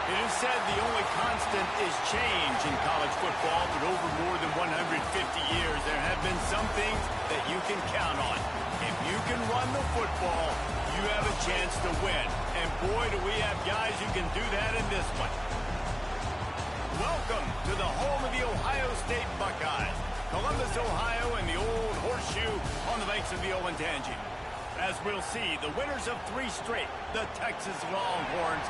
It is said the only constant is change in college football, but over more than 150 years, there have been some things that you can count on. If you can run the football, you have a chance to win. And boy, do we have guys who can do that in this one. Welcome to the home of the Ohio State Buckeyes, Columbus, Ohio, and the old horseshoe on the banks of the Olentangy. As we'll see, the winners of 3 straight, the Texas Longhorns,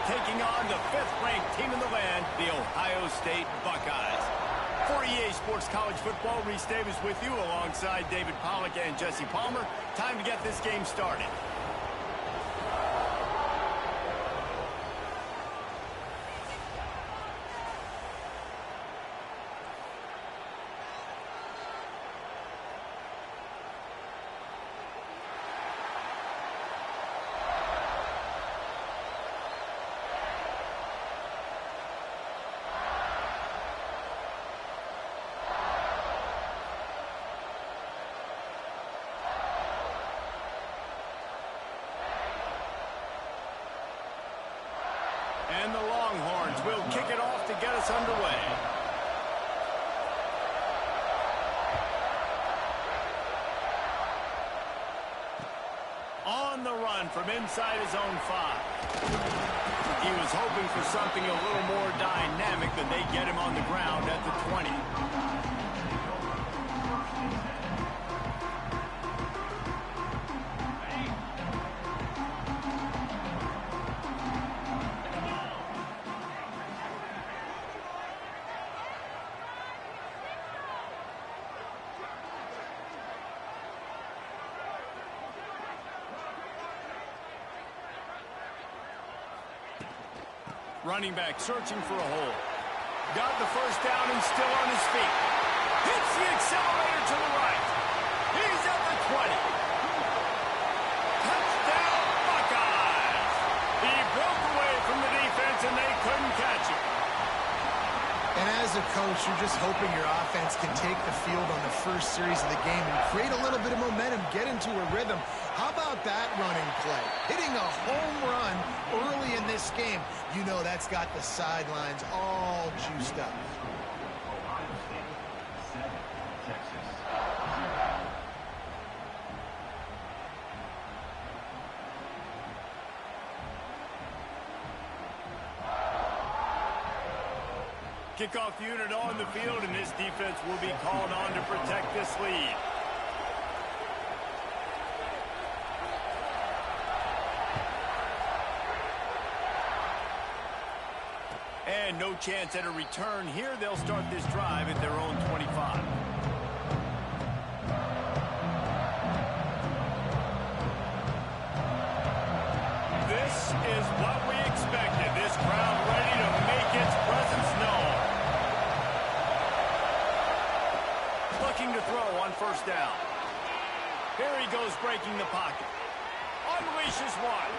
taking on the 5th-ranked team in the land, the Ohio State Buckeyes. For EA Sports College Football, Reese Davis with you alongside David Pollack and Jesse Palmer. Time to get this game started. And the Longhorns will kick it off to get us underway. On the run from inside his own 5. He was hoping for something a little more dynamic than they get him on the ground at the 20. Running back searching for a hole. Got the first down and still on his feet. Hits the accelerator to the right. He's at the 20. Touchdown, Buckeyes! He broke away from the defense and they couldn't catch him. And as a coach, you're just hoping your offense can take the field on the first series of the game and create a little bit of momentum, get into a rhythm. How about that running play? Hitting a home run early in this game. You know that's got the sidelines all juiced up. Kickoff unit on the field, and this defense will be called on to protect this lead. And no chance at a return here. They'll start this drive at their own 25. This is what we expected. This crowd ready to make its presence known. Looking to throw on first down. Here he goes breaking the pocket. Unleashes one.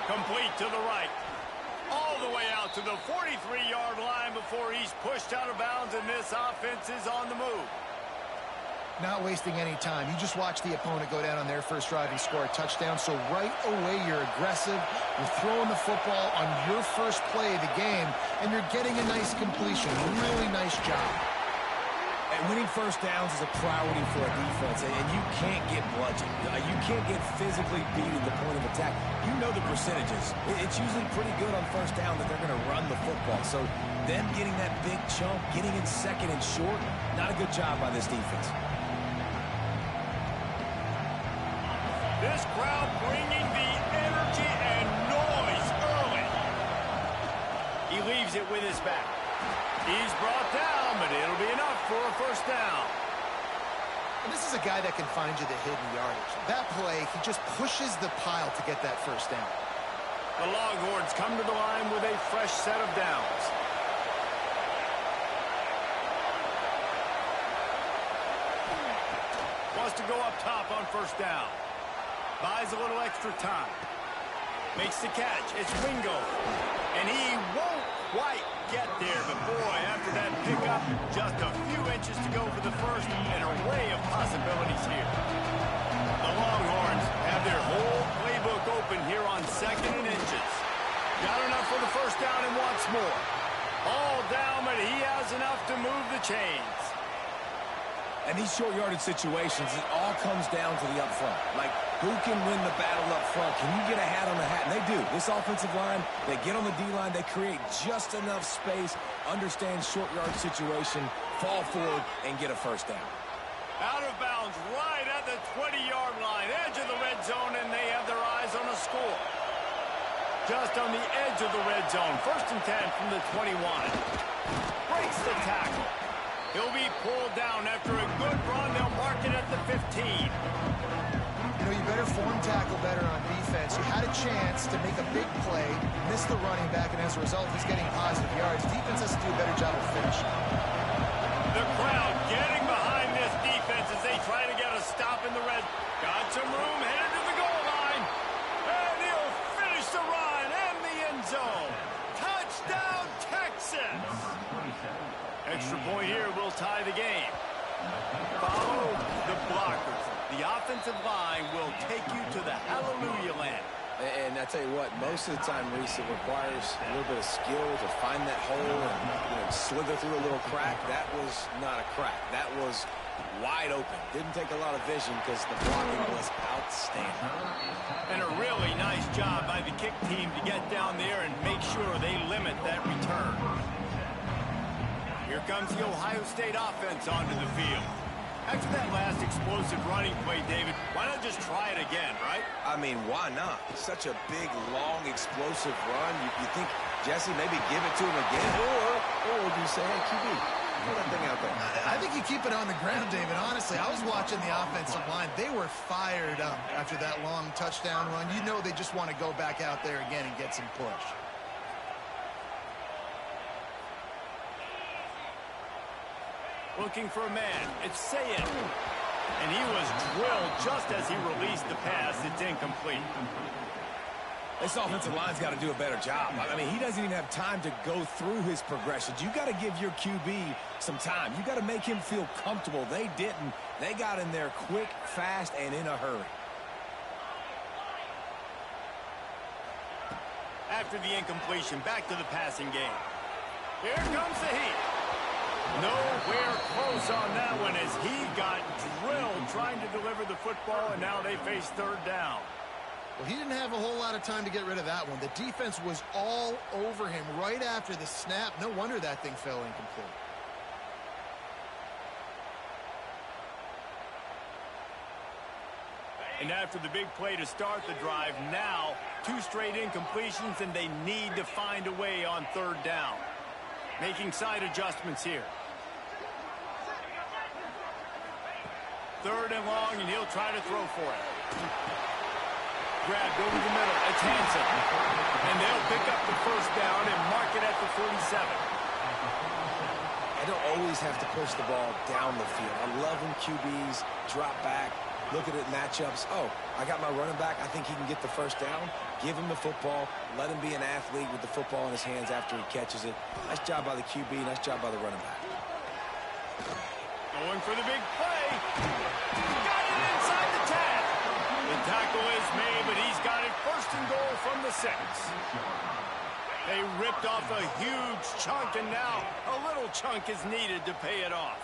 Complete to the right. All the way out to the 43-yard line before he's pushed out of bounds, and this offense is on the move. Not wasting any time. You just watch the opponent go down on their first drive and score a touchdown. So right away, you're aggressive. You're throwing the football on your first play of the game, and you're getting a nice completion. Really nice job. And winning first downs is a priority for a defense, and you can't get bludgeoned. You can't get physically beat at the point of attack. You know the percentages. It's usually pretty good on first down that they're going to run the football. So them getting that big chunk, getting in second and short, not a good job by this defense. This crowd bringing the energy and noise early. He leaves it with his back. He's brought down, but it'll be enough for a first down. And this is a guy that can find you the hidden yardage. That play, he just pushes the pile to get that first down. The Longhorns come to the line with a fresh set of downs. Wants to go up top on first down. Buys a little extra time. Makes the catch. It's Wingo. And he won't quite get there. But boy, after that pickup, just a few inches to go for the first. An array of possibilities here. The Longhorns have their whole playbook open here on 2nd and inches. Got enough for the first down and wants more. All down, but he has enough to move the chains. And these short yardage situations, it all comes down to the up front. Like, who can win the battle up front? Can you get a hat on the hat? And they do. This offensive line, they get on the D-line, they create just enough space, understand short yardage situation, fall forward, and get a first down. Out of bounds right at the 20-yard line, edge of the red zone, and they have their eyes on a score. Just on the edge of the red zone, 1st and 10 from the 21. Breaks the tackle. He'll be pulled down after a good run. They'll mark it at the 15. You know, you better form tackle better on defense. You had a chance to make a big play, miss the running back, and as a result, he's getting positive yards. Defense has to do a better job of finishing. The crowd getting behind this defense as they try to get a stop in the red. Got some room, headed to the goal line. And he'll finish the run and the end zone. Touchdown, Texans! Extra point here will tie the game. Follow the blockers. The offensive line will take you to the hallelujah land. And I tell you what, most of the time, Reese, it requires a little bit of skill to find that hole and slither through a little crack. That was not a crack. That was wide open. Didn't take a lot of vision because the blocking was outstanding. And a really nice job by the kick team to get down there and make sure they limit that return. Here comes the Ohio State offense onto the field. After that last explosive running play, David, why not just try it again, right? I mean, why not? Such a big, long, explosive run. You think, Jesse, maybe give it to him again? Or would you say, hey, QB, throw that thing out there? I think you keep it on the ground, David. Honestly, I was watching the offensive line. They were fired up after that long touchdown run. You know they just want to go back out there again and get some push. Looking for a man. It's Sayed. And he was drilled just as he released the pass. It's incomplete. This offensive line's got to do a better job. I mean, he doesn't even have time to go through his progressions. You got to give your QB some time. You got to make him feel comfortable. They didn't. They got in there quick, fast, and in a hurry. After the incompletion, back to the passing game. Here comes the heat. Nowhere close on that one as he got drilled trying to deliver the football, and now they face 3rd down. Well, he didn't have a whole lot of time to get rid of that one. The defense was all over him right after the snap. No wonder that thing fell incomplete. And after the big play to start the drive, now 2 straight incompletions, and they need to find a way on 3rd down. Making side adjustments here. 3rd and long, and he'll try to throw for it. Grabbed over the middle. It's Hansen. And they'll pick up the 1st down and mark it at the 47. I don't always have to push the ball down the field. I love when QBs drop back, look at it matchups. Oh, I got my running back. I think he can get the 1st down. Give him the football. Let him be an athlete with the football in his hands after he catches it. Nice job by the QB. Nice job by the running back. Going for the big play. Got it inside the 10. The tackle is made, but he's got it 1st and goal from the 6. They ripped off a huge chunk, and now a little chunk is needed to pay it off.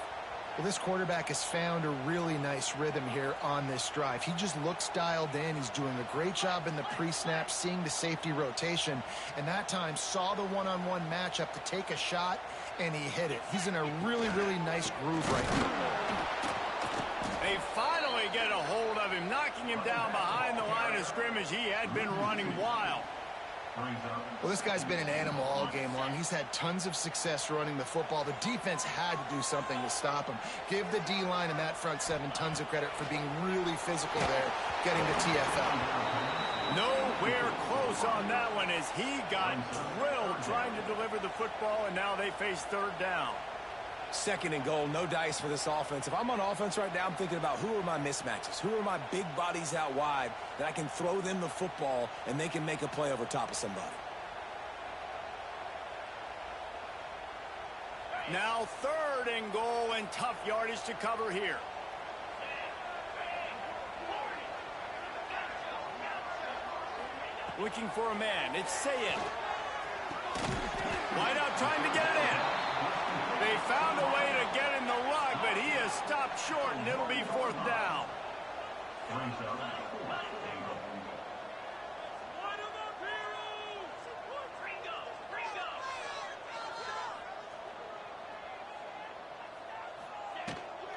Well, this quarterback has found a really nice rhythm here on this drive. He just looks dialed in. He's doing a great job in the pre-snap, seeing the safety rotation, and that time saw the one-on-one matchup to take a shot, and he hit it. He's in a really, really nice groove right now. They finally get a hold of him, knocking him down behind the line of scrimmage. He had been running wild. Well, this guy's been an animal all game long. He's had tons of success running the football. The defense had to do something to stop him. Give the D-line and that front 7 tons of credit for being really physical there, getting to TFL. Nowhere close on that one as he got drilled trying to deliver the football, and now they face 3rd down. 2nd and goal, no dice for this offense. If I'm on offense right now, I'm thinking about who are my mismatches? Who are my big bodies out wide that I can throw them the football and they can make a play over top of somebody? Now 3rd and goal, and tough yardage to cover here. Looking for a man. It's Sayed. Wide out trying to get it in. They found a way to get in the rug, but he has stopped short, and it'll be fourth down.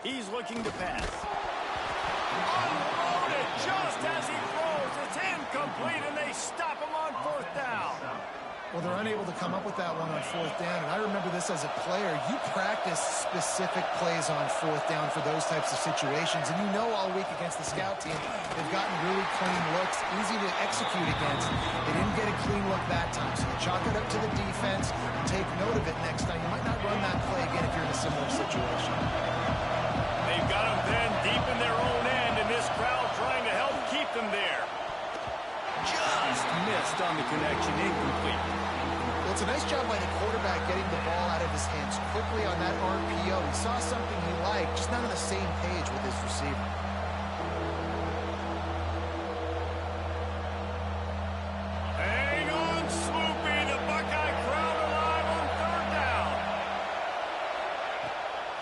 He's looking to pass. Unloaded just as he throws. It's incomplete, and they stop him on fourth down. Well, they're unable to come up with that one on fourth down, and I remember this as a player. You practice specific plays on fourth down for those types of situations, and you know all week against the scout team, they've gotten really clean looks, easy to execute against. They didn't get a clean look that time, so you chalk it up to the defense and take note of it next time. You might not run that play again if you're in a similar situation. They've got them then deep in their own end, and this crowd trying to help keep them there. Just missed on the connection, incomplete. Well, it's a nice job by the quarterback getting the ball out of his hands quickly on that RPO. He saw something he liked, just not on the same page with his receiver. Hang on, Sloopy. The Buckeye crowd alive on third down.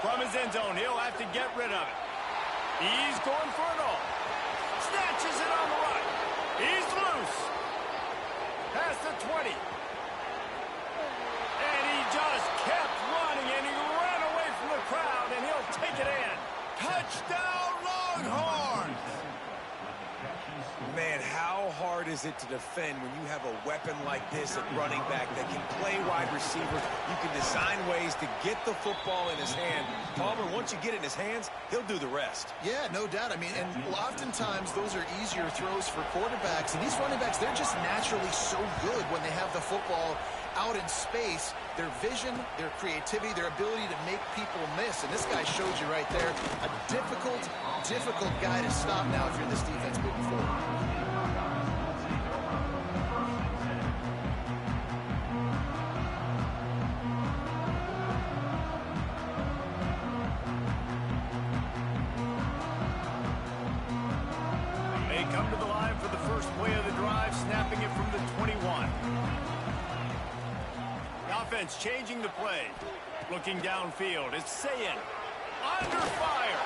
From his end zone, he'll have to get rid of it. He's going for it all. Snatches it on the run. He's loose. Past the 20. And he just kept running, and he ran away from the crowd, and he'll take it in. Touchdown, Longhorns! Man, how hard is it to defend when you have a weapon like this at running back that can play wide receiver? You can design ways to get the football in his hand. Palmer, once you get it in his hands, he'll do the rest. Yeah, no doubt. I mean, and oftentimes those are easier throws for quarterbacks. And these running backs, they're just naturally so good when they have the football out in space. Their vision, their creativity, their ability to make people miss. And this guy showed you right there, a difficult guy to stop now if you're this defense moving forward. They come to the line for the first play of the drive, snapping it from the 21. The offense changing the play. Looking downfield, it's Sayin. Under fire.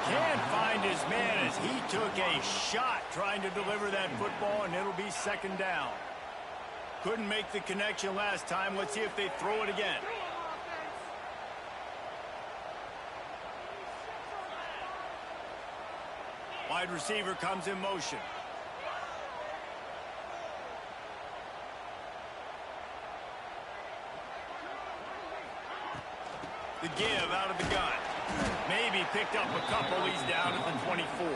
Can't find his man as he took a shot trying to deliver that football, and it'll be second down. Couldn't make the connection last time. Let's see if they throw it again. Wide receiver comes in motion. The give out of the gun. Maybe picked up a couple. He's down at the 24.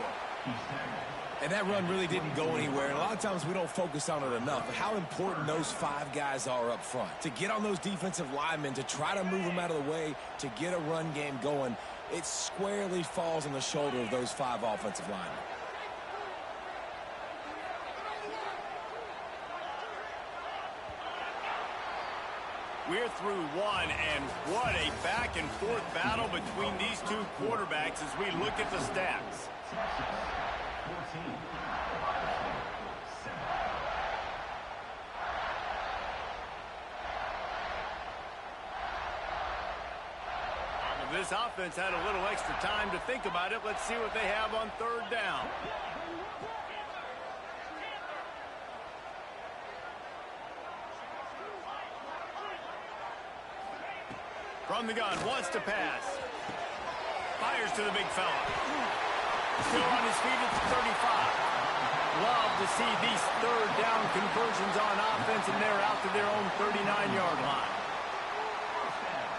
And that run really didn't go anywhere. And a lot of times we don't focus on it enough. But how important those five guys are up front. To get on those defensive linemen, to try to move them out of the way, to get a run game going, it squarely falls on the shoulder of those five offensive linemen. We're through one, and what a back-and-forth battle between these two quarterbacks as we look at the stats. This offense had a little extra time to think about it. Let's see what they have on third down. From the gun, wants to pass. Fires to the big fella. Still on his feet at the 35. Love to see these third down conversions on offense, and they're out to their own 39-yard line.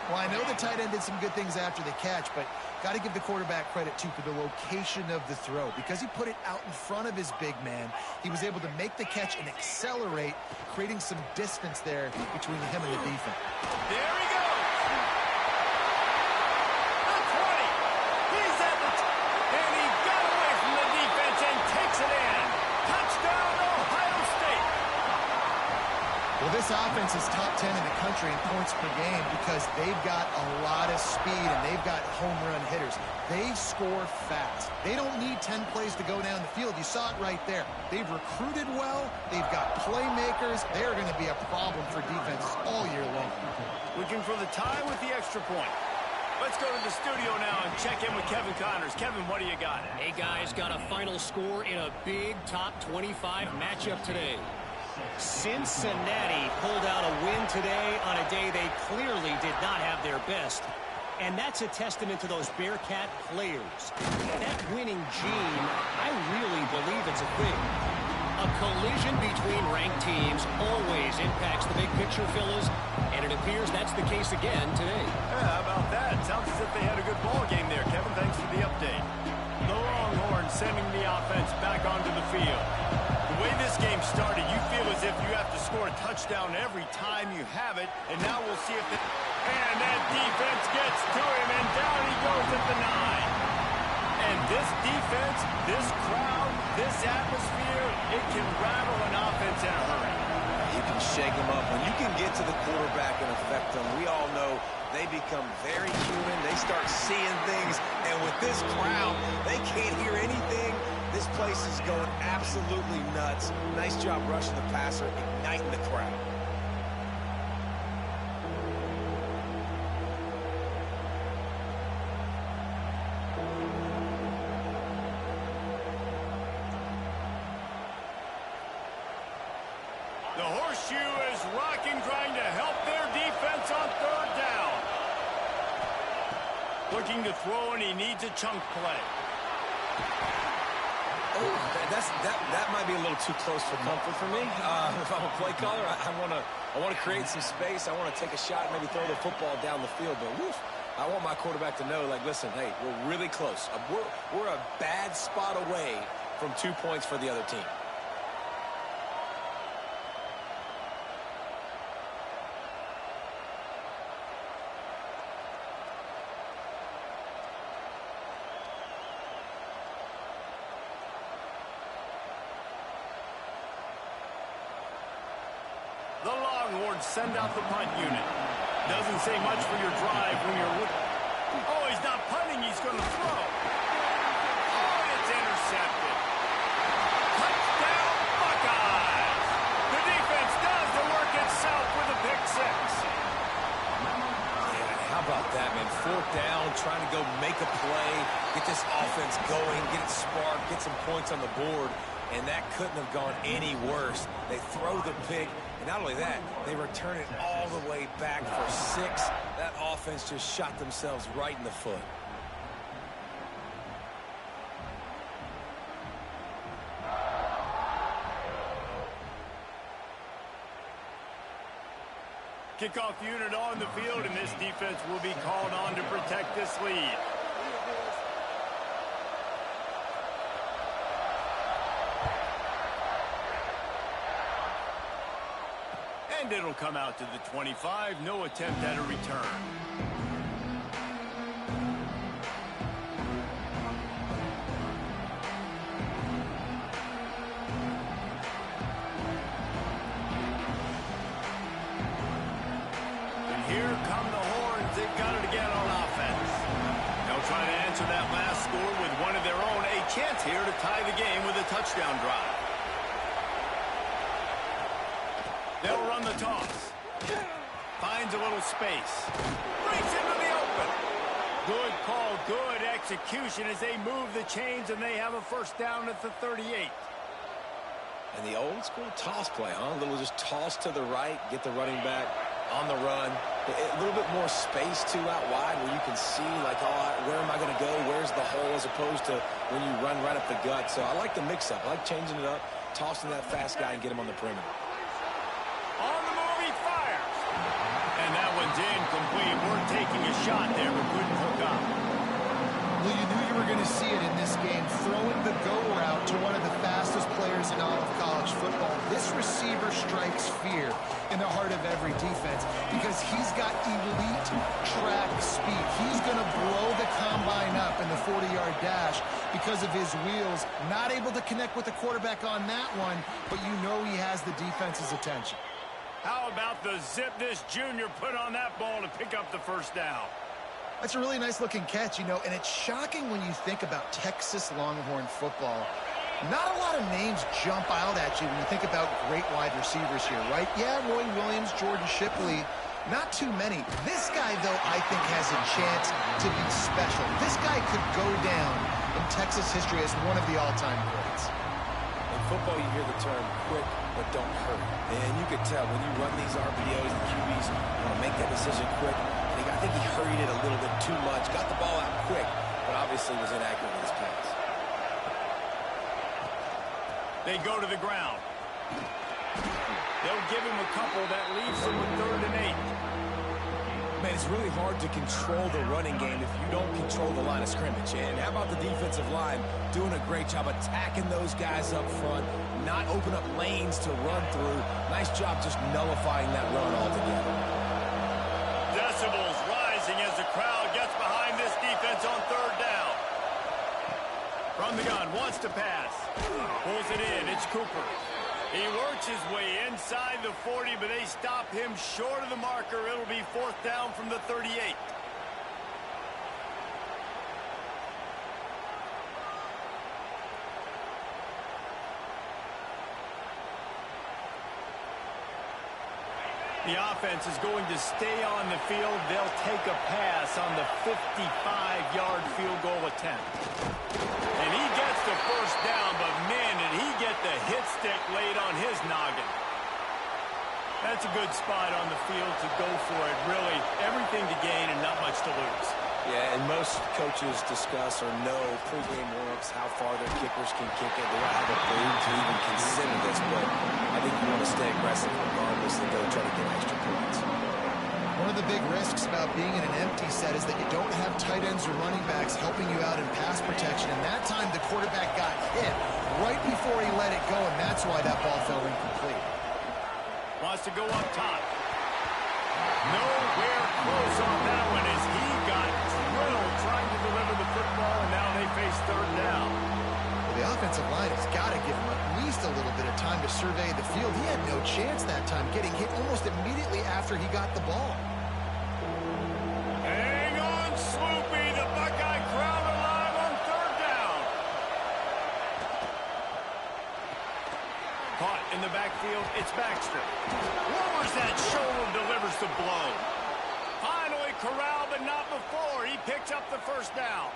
Well, I know the tight end did some good things after the catch, but got to give the quarterback credit, too, for the location of the throw. Because he put it out in front of his big man, he was able to make the catch and accelerate, creating some distance there between him and the defense. There he goes. The 20. He's at the and he got away from the defense and takes it in. Touchdown, Ohio State. Well, This offense is top 10 in the country in points per game because they've got a lot of speed and they've got home run hitters. They score fast. They don't need 10 plays to go down the field. You saw it right there. They've recruited well. They've got playmakers. They're going to be a problem for defenses all year long. Looking for the tie with the extra point. Let's go to the studio now and check in with Kevin Connors. Kevin, what do you got? Hey, guys, got a final score in a big top 25 matchup today. Cincinnati pulled out a win today on a day they clearly did not have their best. And that's a testament to those Bearcat players. That winning gene, I really believe it's a thing. A collision between ranked teams always impacts the big picture, fellas, and it appears that's the case again today. Yeah, how about that? Sounds as if they had a good ball game there, Kevin. Thanks for the update. The Longhorns sending the offense back onto the field. The way this game started, you feel as if you have to score a touchdown every time you have it, and now we'll see if the... And that defense gets to him, and down he goes at the 9. And this defense, this crowd, this atmosphere, it can rattle an offense in a hurry. You can shake them up. When you can get to the quarterback and affect them, we all know they become very human. They start seeing things, and with this crowd, they can't hear anything. This place is going absolutely nuts. Nice job rushing the passer, igniting the crowd. The horseshoe is rocking, trying to help their defense on 3rd down. Looking to throw, and he needs a chunk play. Oh, that might be a little too close for comfort for me. If I'm a play caller, I want to create some space. I want to take a shot, maybe throw the football down the field. But woof, I want my quarterback to know, like, listen, hey, we're really close. We're a bad spot away from 2 points for the other team. The Longhorns send out the punt unit. Doesn't say much for your drive when you're looking. Oh, he's not punting. He's going to throw. Oh, it's intercepted. Touchdown, Buckeyes. The defense does the work itself with a pick 6. Yeah, how about that, man? 4th down, trying to go make a play, get this offense going, get it sparked, get some points on the board, and that couldn't have gone any worse. They throw the pick. Not only that, they return it all the way back for 6. That offense just shot themselves right in the foot. Kickoff unit on the field, and this defense will be called on to protect this lead. And it'll come out to the 25. No attempt at a return. And here come the Horns. They've got it again on offense. They'll try to answer that last score with one of their own. A chance here to tie the game with a touchdown drive. They'll run the toss. Finds a little space. Breaks into the open. Good call, good execution as they move the chains, and they have a 1st down at the 38. And the old school toss play, huh? A little just toss to the right, get the running back on the run. A little bit more space, too, out wide where you can see, like, oh, where am I going to go? Where's the hole, as opposed to when you run right up the gut. So I like the mix-up. I like changing it up, tossing that fast guy and get him on the perimeter. On the move, he fires. And that one's incomplete. We're taking a shot there, but couldn't hook up. Well, you knew you were going to see it in this game, throwing the go route to one of the fastest players in all of college football. This receiver strikes fear in the heart of every defense because he's got elite track speed. He's going to blow the combine up in the 40-yard dash because of his wheels. Not able to connect with the quarterback on that one, but you know he has the defense's attention. How about the zip this junior put on that ball to pick up the first down? That's a really nice-looking catch, and it's shocking when you think about Texas Longhorn football. Not a lot of names jump out at you when you think about great wide receivers here, right? Yeah, Roy Williams, Jordan Shipley, not too many. This guy, though, I think has a chance to be special. This guy could go down in Texas history as one of the all-time greats. In football, you hear the term quick, but don't hurry. And you can tell when you run these RPOs, the QBs want to make that decision quick. And I think he hurried it a little bit too much, got the ball out quick, but obviously was inaccurate with his pass. They go to the ground. They'll give him a couple that leaves him with 3rd and 8. Man, it's really hard to control the running game if you don't control the line of scrimmage. And how about the defensive line doing a great job attacking those guys up front, not open up lanes to run through. Nice job just nullifying that run altogether. Decibels rising as the crowd gets behind this defense on 3rd down. From the gun, wants to pass. Pulls it in, it's Cooper. He works his way inside the 40, but they stop him short of the marker. It'll be 4th down from the 38. The offense is going to stay on the field. They'll take a pass on the 55-yard field goal attempt. And he gets the first down, but man, did he get the hit stick laid on his noggin. That's a good spot on the field to go for it. Really, everything to gain and not much to lose. Yeah, and most coaches discuss or know pregame warm-ups how far their kickers can kick it. They don't have a room to even consider this, but I think you want to stay aggressive regardless and go try to get extra points. One of the big risks about being in an empty set is that you don't have tight ends or running backs helping you out in pass protection. And that time the quarterback got hit right before he let it go, and that's why that ball fell incomplete. Wants to go up top. Nowhere close on that one as he got drilled trying to deliver the football, and now they face 3rd down. Well, the offensive line has got to give him at least a little bit of time to survey the field. He had no chance that time, getting hit almost immediately after he got the ball. Hang on, Swoopy. The Buckeye crowd alive on 3rd down. Caught in the backfield, it's Baxter. Lowers that shoulder, delivers the blow. Finally corralled, but not before. He picks up the first down.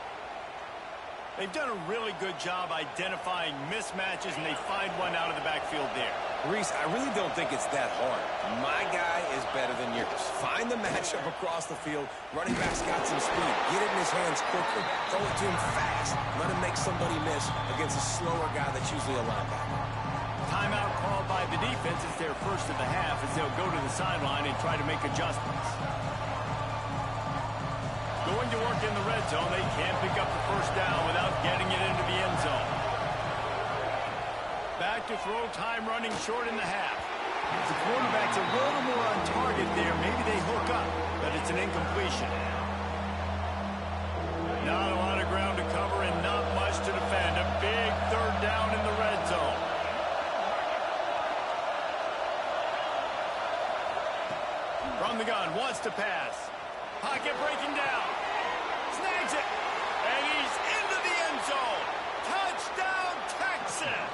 They've done a really good job identifying mismatches, and they find one out of the backfield there. Reese, I really don't think it's that hard. My guy is better than yours. Find the matchup across the field. Running back's got some speed. Get it in his hands quickly. Throw it to him fast. Let him make somebody miss against a slower guy that's usually a linebacker. Timeout called by the defense. It's their first of the half as they'll go to the sideline and try to make adjustments. Going to work in the red zone. They can't pick up the first down without getting it into the end zone. Back to throw, time running short in the half. The quarterback's a little more on target there. Maybe they hook up, but it's an incompletion. Not a lot of ground to cover and not much to defend. A big 3rd down in the red zone. From the gun, wants to pass. Pocket breaking down. Snags it. And he's into the end zone. Touchdown, Texas.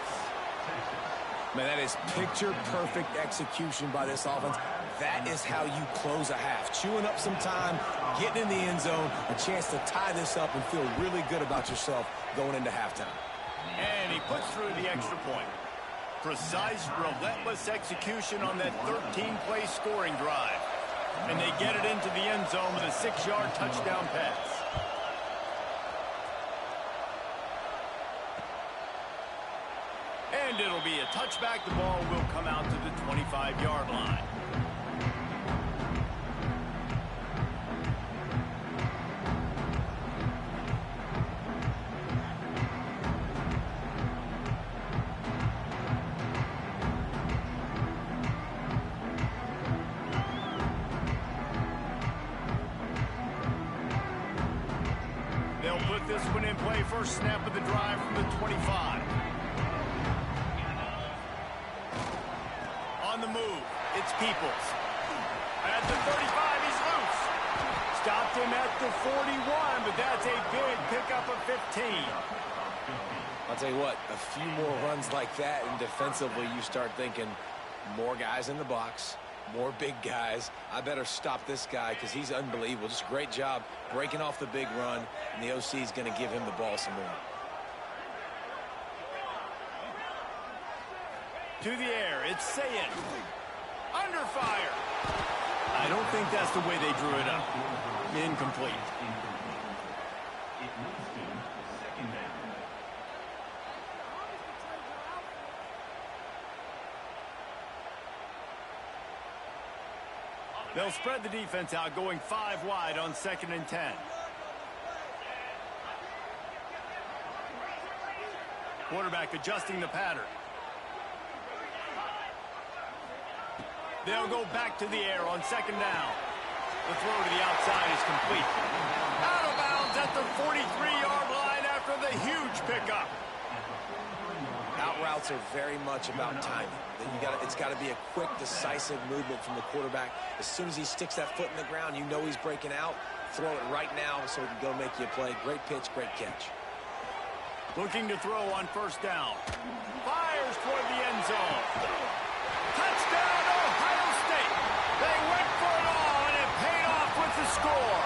Man, that is picture-perfect execution by this offense. That is how you close a half. Chewing up some time, getting in the end zone, a chance to tie this up and feel really good about yourself going into halftime. And he puts through the extra point. Precise, relentless execution on that 13-play scoring drive. And they get it into the end zone with a 6-yard touchdown pass. And it'll be a touchback. The ball will come out to the 25-yard line. They'll put this one in play. First snap of the drive from the 25. On the move, it's It's Peoples. At the 35, he's loose. Stopped him at the 41, but that's a big pickup of 15. I'll tell you what, a few more runs like that, and defensively you start thinking more guys in the box, more big guys. I better stop this guy because he's unbelievable. Just a great job breaking off the big run, and the OC is going to give him the ball some more. To the air, it's Sayed. Under fire. I don't think that's the way they drew it up. Incomplete. They'll spread the defense out, going 5 wide on 2nd and 10. Quarterback adjusting the pattern. They'll go back to the air on 2nd down. The throw to the outside is complete. Out of bounds at the 43-yard line after the huge pickup. Out routes are very much about timing. It's got to be a quick, decisive movement from the quarterback. As soon as he sticks that foot in the ground, you know he's breaking out. Throw it right now so he can go make you a play. Great pitch, great catch. Looking to throw on 1st down. Fires toward the end zone. Touchdown, Ohio State. They went for it all, and it paid off with the score.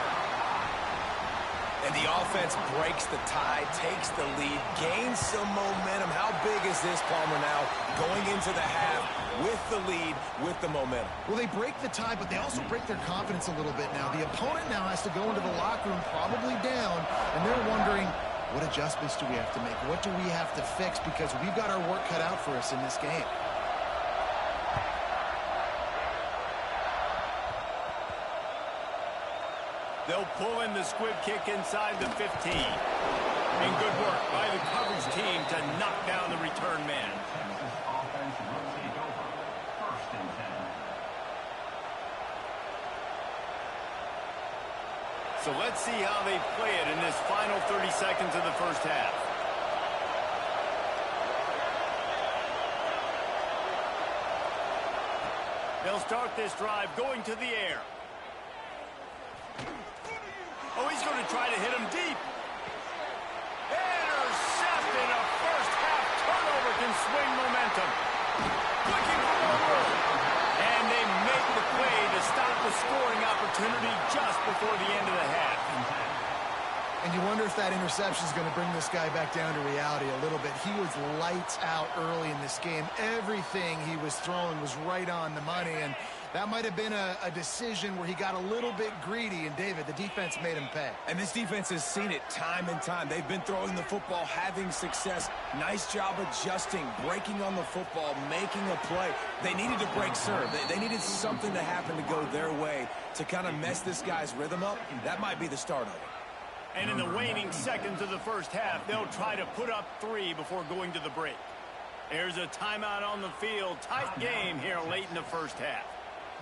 And the offense breaks the tie, takes the lead, gains some momentum. How big is this, Palmer, now going into the half with the lead, with the momentum? Well, they break the tie, but they also break their confidence a little bit now. The opponent now has to go into the locker room probably down, and they're wondering, what adjustments do we have to make? What do we have to fix? Because we've got our work cut out for us in this game. They'll pull in the squib kick inside the 15. And good work by the coverage team to knock down the return man. So let's see how they play it in this final 30 seconds of the first half. They'll start this drive going to the air. Oh, he's going to try to hit him deep. Intercepted. A first-half turnover can swing momentum. Looking for more. And they make the play to stop the scoring opportunity just before the end of the half. And you wonder if that interception is going to bring this guy back down to reality a little bit. He was lights out early in this game. Everything he was throwing was right on the money, and that might have been a decision where he got a little bit greedy, and David, the defense made him pay. And this defense has seen it time and time. They've been throwing the football, having success. Nice job adjusting, breaking on the football, making a play. They needed to break serve. They needed something to happen to go their way to kind of mess this guy's rhythm up. That might be the start of it. And in the waning seconds of the first half, they'll try to put up 3 before going to the break. There's a timeout on the field. Tight game here late in the first half.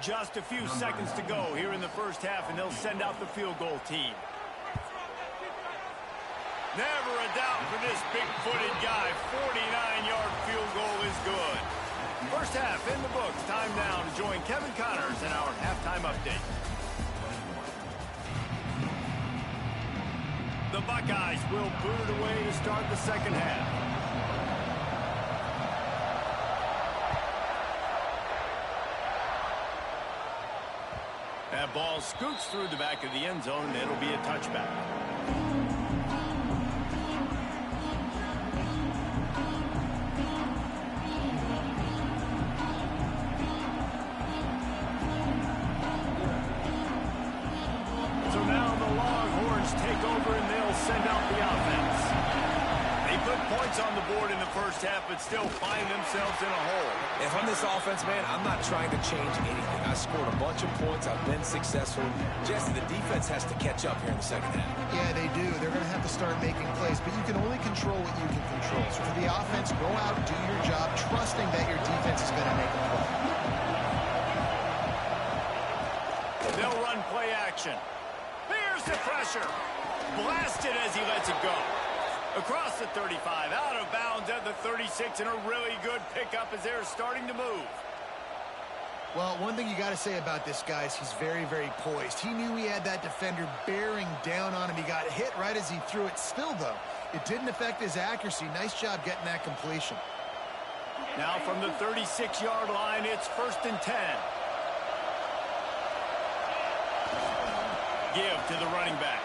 Just a few seconds to go here in the first half, and they'll send out the field goal team. Never a doubt for this big-footed guy. 49-yard field goal is good. First half in the books. Time now to join Kevin Connors in our halftime update. The Buckeyes will boot it away to start the second half. That ball scoots through the back of the end zone, and it'll be a touchback. So now the Longhorns take over, and they'll send out the offense. They put points on the board in the first half, but still find themselves in a hole. If I'm this offense, man, I'm not trying to change anything. I scored a bunch of points. I've been successful. Jesse, the defense has to catch up here in the second half. Yeah, they do. They're going to have to start making plays, but you can only control what you can control. So for the offense, go out, do your job, trusting that your defense is going to make a play. They'll run play action. Here's the pressure. Blasted as he lets it go. Across the 35, out of bounds at the 36, and a really good pickup as they're starting to move. Well, one thing you got to say about this guy is he's very, very poised. He knew he had that defender bearing down on him. He got hit right as he threw it. Still, though, it didn't affect his accuracy. Nice job getting that completion. Now from the 36-yard line, it's 1st and 10. Give to the running back.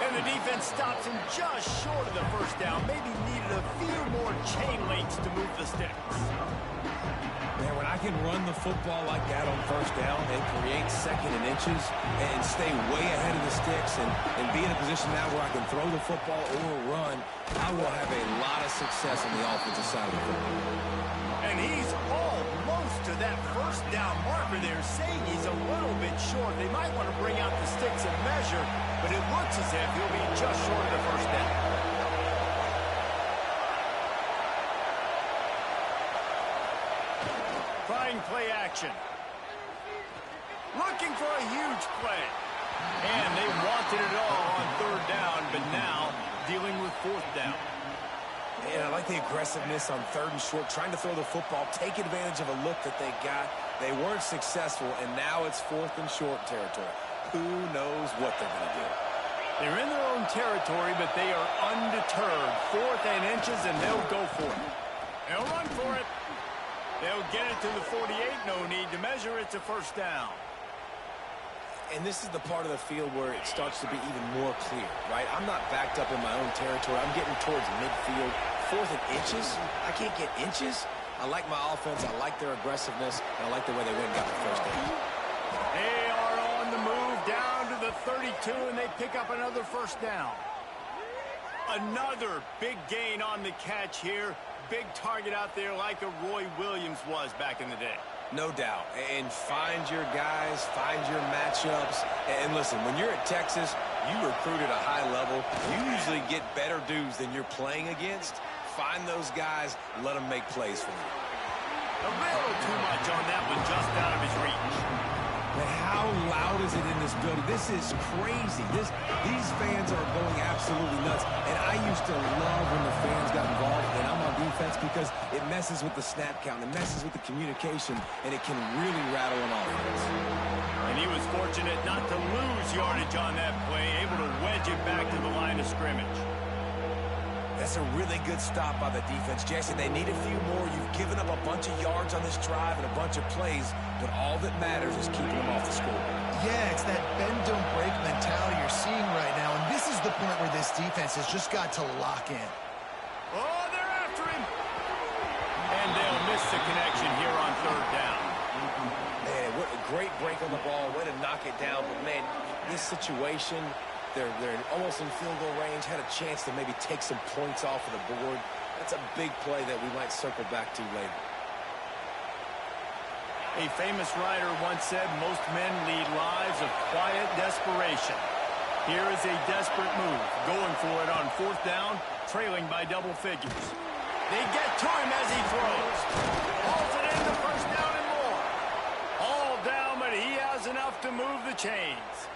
And the defense stops him just short of the first down. Maybe needed a few more chain links to move the sticks. Man, when I can run the football like that on first down and create second and inches and stay way ahead of the sticks and be in a position now where I can throw the football or run, I will have a lot of success on the offensive side of the football. And he's almost to that first down marker there, saying he's a little bit short. They might want to bring out the sticks and measure, but it looks as if he'll be just short of the first down. Trying play action. Looking for a huge play. And they wanted it all on 3rd down, but now dealing with 4th down. And I like the aggressiveness on 3rd and short, trying to throw the football, take advantage of a look that they got. They weren't successful, and now it's 4th and short territory. Who knows what they're going to do? They're in their own territory, but they are undeterred. 4th and inches, and they'll go for it. They'll run for it. They'll get it to the 48. No need to measure. It's a 1st down. And this is the part of the field where it starts to be even more clear, right? I'm not backed up in my own territory. I'm getting towards midfield. 4th and inches? I can't get inches? I like my offense. I like their aggressiveness. And I like the way they went and got the first down. They are on the move down to the 32, and they pick up another 1st down. Another big gain on the catch here. Big target out there like a Roy Williams was back in the day. No doubt. And find your guys, find your matchups. And listen, when you're at Texas, you recruit at a high level. You usually get better dudes than you're playing against. Find those guys, let them make plays for you. A little too much on that one, just out of his reach. But how loud is it in this building? This is crazy. These fans are going absolutely nuts. And I used to love when the fans got involved, and I'm on defense, because it messes with the snap count, it messes with the communication, and it can really rattle an offense. And he was fortunate not to lose yardage on that play, able to wedge it back to the line of scrimmage. That's a really good stop by the defense, Jesse. They need a few more. You've given up a bunch of yards on this drive and a bunch of plays, but all that matters is keeping them off the scoreboard. Yeah, it's that bend, don't break mentality you're seeing right now, and this is the point where this defense has just got to lock in. Oh, they're after him. And they'll miss the connection here on 3rd down. Man, what a great break on the ball. Way to knock it down. But, man, this situation, they're almost in field goal range, had a chance to maybe take some points off of the board. That's a big play that we might circle back to later. A famous writer once said, most men lead lives of quiet desperation. Here is a desperate move, going for it on 4th down, trailing by double figures. They get to him as he throws. Hauls it in the 1st down and more. All down, but he has enough to move the chains.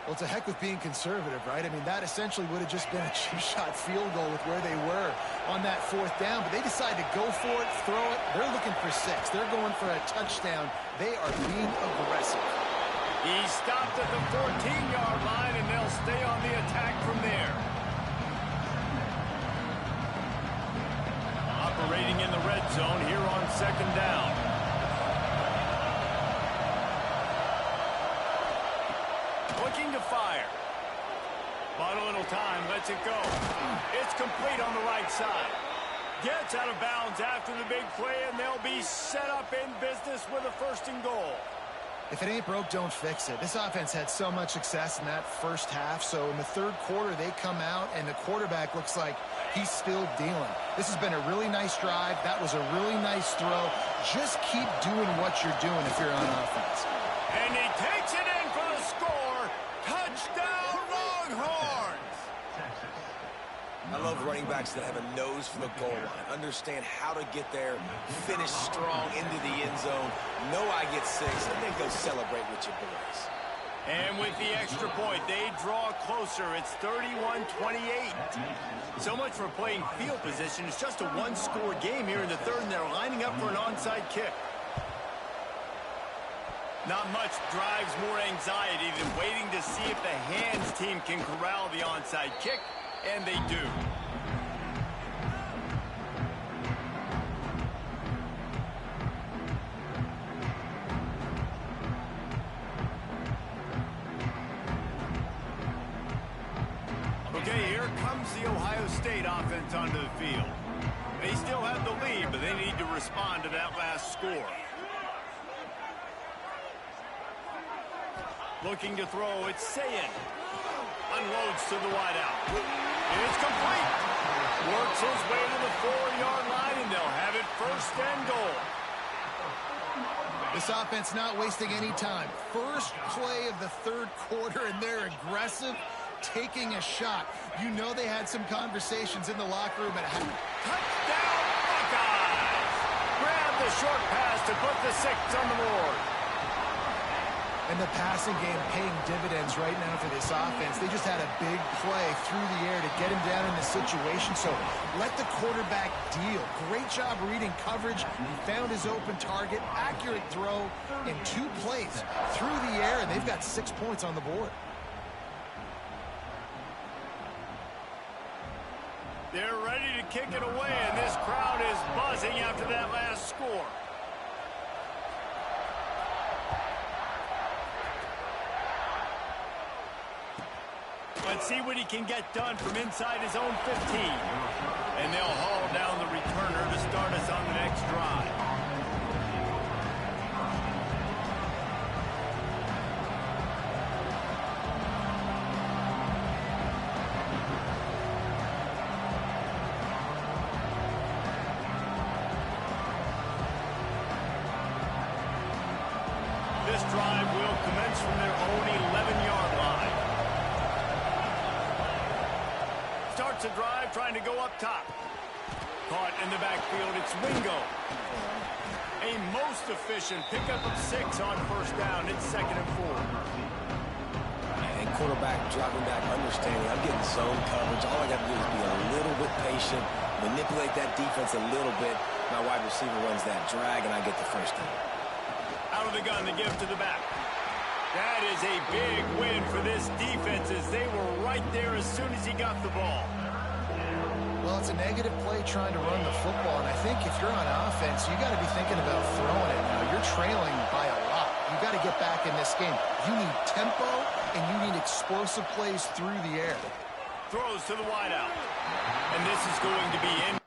Well, it's a heck with being conservative, right? I mean, that essentially would have just been a two-shot field goal with where they were on that 4th down, but they decide to go for it, throw it. They're looking for 6. They're going for a touchdown. They are being aggressive. He stopped at the 14-yard line, and they'll stay on the attack from there. Operating in the red zone here on 2nd down. Looking to fire. Bought a little time, lets it go. It's complete on the right side. Gets out of bounds after the big play, and they'll be set up in business with a 1st and goal. If it ain't broke, don't fix it. This offense had so much success in that first half, so in the 3rd quarter, they come out, and the quarterback looks like he's still dealing. This has been a really nice drive. That was a really nice throw. Just keep doing what you're doing if you're on offense. And he takes it in for the score. Touchdown, Longhorns! I love running backs that have a nose for the goal line, understand how to get there, finish strong into the end zone, know I get 6, and then go celebrate with your boys. And with the extra point, they draw closer. It's 31-28. So much for playing field position. It's just a one-score game here in the third, and they're lining up for an onside kick. Not much drives more anxiety than waiting to see if the hands team can corral the onside kick, and they do. Okay, here comes the Ohio State offense onto the field. They still have the lead, but they need to respond to that last score. Looking to throw, it's Sayin. Unloads to the wideout. It's complete. Works his way to the 4-yard line, and they'll have it first and goal. This offense not wasting any time. First play of the third quarter, and they're aggressive, taking a shot. You know they had some conversations in the locker room at half. Touchdown, Buckeyes! Grab the short pass to put the 6 on the board. And the passing game paying dividends right now for this offense. They just had a big play through the air to get him down in the situation. So let the quarterback deal. Great job reading coverage. He found his open target. Accurate throw in 2 plays through the air, and they've got 6 points on the board. They're ready to kick it away, and this crowd is buzzing after that last score. Let's see what he can get done from inside his own 15. And they'll haul down the returner to start us on the next drive. This drive will commence from their own 11-yard line. Starts a drive trying to go up top. Caught in the backfield, it's Wingo. A most efficient pickup of 6 on first down. It's 2nd and 4. And quarterback dropping back, understanding I'm getting zone coverage. All I got to do is be a little bit patient, manipulate that defense a little bit. My wide receiver runs that drag, and I get the first down. Out of the gun, the give to the back. That is a big win for this defense as they were right there as soon as he got the ball. Well, it's a negative play trying to run the football, and I think if you're on offense, you got to be thinking about throwing it. Now, you're trailing by a lot. You got to get back in this game. You need tempo, and you need explosive plays through the air. Throws to the wideout. And this is going to be in.